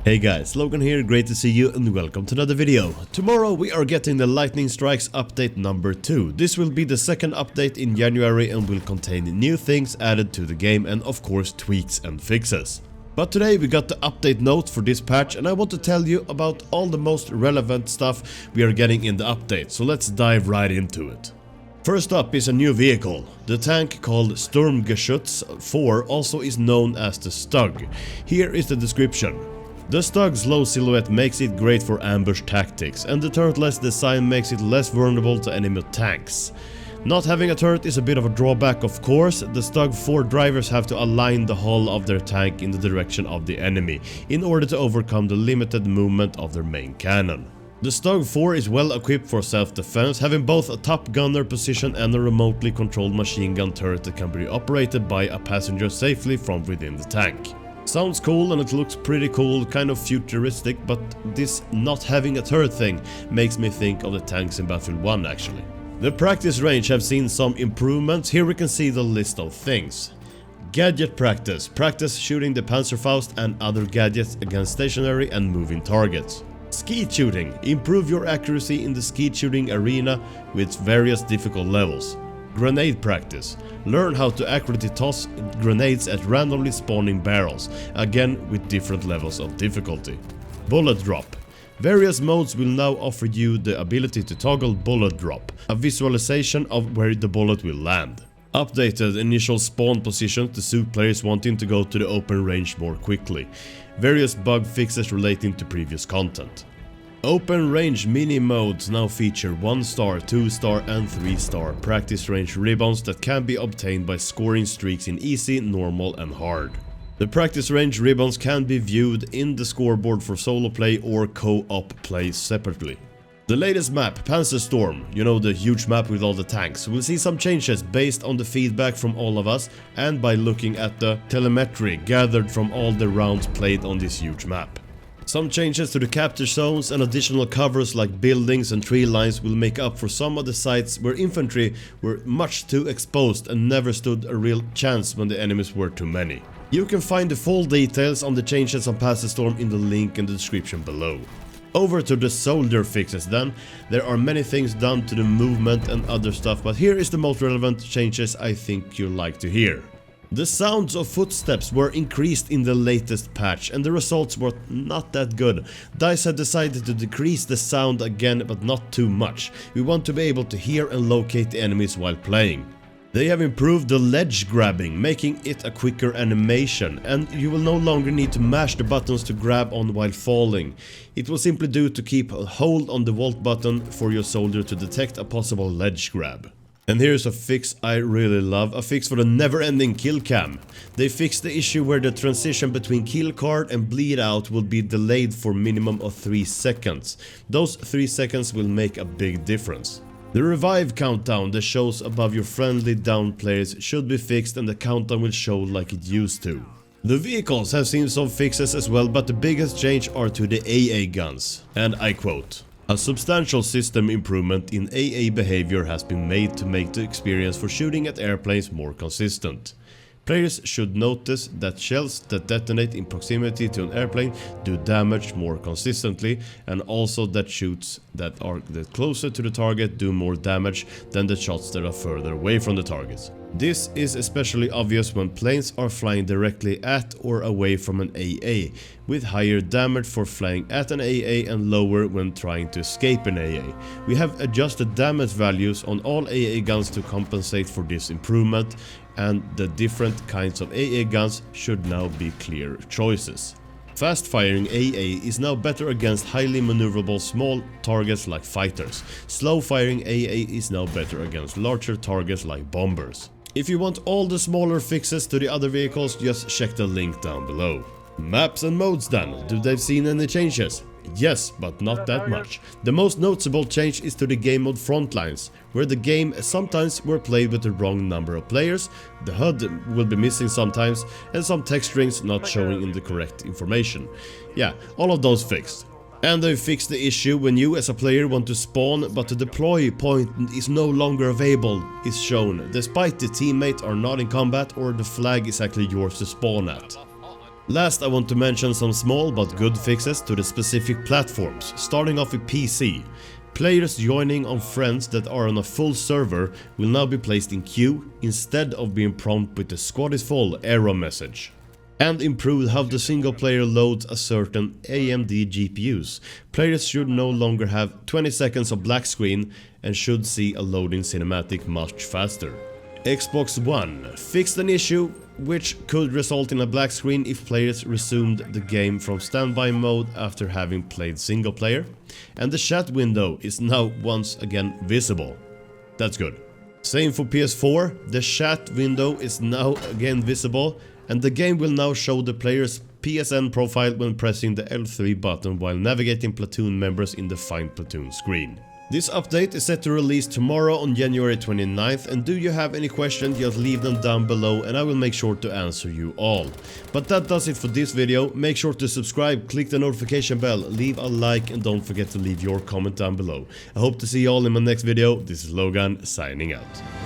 Hey guys, Logan here, great to see you and welcome to another video. Tomorrow we are getting the Lightning Strikes update number 2. This will be the second update in January and will contain new things added to the game and of course tweaks and fixes. But today we got the update note for this patch and I want to tell you about all the most relevant stuff we are getting in the update, so let's dive right into it. First up is a new vehicle. The tank called Sturmgeschütz 4 also is known as the Stug. Here is the description. The Stug's low silhouette makes it great for ambush tactics, and the turretless design makes it less vulnerable to enemy tanks. Not having a turret is a bit of a drawback, of course. The Stug 4 drivers have to align the hull of their tank in the direction of the enemy in order to overcome the limited movement of their main cannon. The Stug 4 is well equipped for self-defense, having both a top gunner position and a remotely controlled machine gun turret that can be operated by a passenger safely from within the tank. Sounds cool and it looks pretty cool, kind of futuristic, but this not having a turret thing makes me think of the tanks in Battlefield 1 actually. The practice range have seen some improvements. Here we can see the list of things. Gadget practice. Practice shooting the Panzerfaust and other gadgets against stationary and moving targets. Skeet shooting. Improve your accuracy in the skeet shooting arena with various difficult levels. Grenade practice. Learn how to accurately toss grenades at randomly spawning barrels, again with different levels of difficulty. Bullet drop. Various modes will now offer you the ability to toggle bullet drop, a visualization of where the bullet will land. Updated initial spawn position to suit players wanting to go to the open range more quickly. Various bug fixes relating to previous content. Open range mini modes now feature 1-star, 2-star and 3-star practice range ribbons that can be obtained by scoring streaks in easy, normal and hard. The practice range ribbons can be viewed in the scoreboard for solo play or co-op play separately. The latest map, Panzerstorm, you know, the huge map with all the tanks, will see some changes based on the feedback from all of us and by looking at the telemetry gathered from all the rounds played on this huge map. Some changes to the capture zones and additional covers like buildings and tree lines will make up for some of the sites where infantry were much too exposed and never stood a real chance when the enemies were too many. You can find the full details on the changes on Panzerstorm in the link in the description below. Over to the soldier fixes then. There are many things done to the movement and other stuff, but here is the most relevant changes I think you'll like to hear. The sounds of footsteps were increased in the latest patch and the results were not that good. DICE had decided to decrease the sound again, but not too much. We want to be able to hear and locate the enemies while playing. They have improved the ledge grabbing, making it a quicker animation, and you will no longer need to mash the buttons to grab on while falling. It will simply do to keep a hold on the vault button for your soldier to detect a possible ledge grab. And here's a fix I really love, a fix for the never-ending kill cam. They fixed the issue where the transition between kill card and bleed out will be delayed for minimum of 3 seconds. Those 3 seconds will make a big difference. The revive countdown that shows above your friendly down players should be fixed and the countdown will show like it used to. The vehicles have seen some fixes as well, but the biggest change are to the AA guns. And I quote, "A substantial system improvement in AA behavior has been made to make the experience for shooting at airplanes more consistent. Players should notice that shells that detonate in proximity to an airplane do damage more consistently, and also that shoots that are closer to the target do more damage than the shots that are further away from the targets. This is especially obvious when planes are flying directly at or away from an AA, with higher damage for flying at an AA and lower when trying to escape an AA. We have adjusted damage values on all AA guns to compensate for this improvement, and the different kinds of AA guns should now be clear choices. Fast-firing AA is now better against highly maneuverable small targets like fighters. Slow-firing AA is now better against larger targets like bombers. If you want all the smaller fixes to the other vehicles, just check the link down below. Maps and modes then, do they seen any changes? Yes, but not that much. The most noticeable change is to the game mode Frontlines, where the game sometimes were played with the wrong number of players, the HUD will be missing sometimes, and some text strings not showing in the correct information. Yeah, all of those fixed. And they fixed the issue when you as a player want to spawn but the deploy point is no longer available is shown, despite the teammate are not in combat or the flag is actually yours to spawn at. Last, I want to mention some small but good fixes to the specific platforms, starting off with PC. Players joining on friends that are on a full server will now be placed in queue instead of being prompted with the squad is full error message. And improved how the single player loads a certain AMD GPUs. Players should no longer have 20 seconds of black screen and should see a loading cinematic much faster. Xbox One fixed an issue which could result in a black screen if players resumed the game from standby mode after having played single player, and the chat window is now once again visible. That's good. Same for PS4, the chat window is now again visible, and the game will now show the player's PSN profile when pressing the L3 button while navigating platoon members in the Find Platoon screen. This update is set to release tomorrow on January 29th, and do you have any questions, just leave them down below and I will make sure to answer you all. But that does it for this video. Make sure to subscribe, click the notification bell, leave a like and don't forget to leave your comment down below. I hope to see you all in my next video. This is Logan signing out.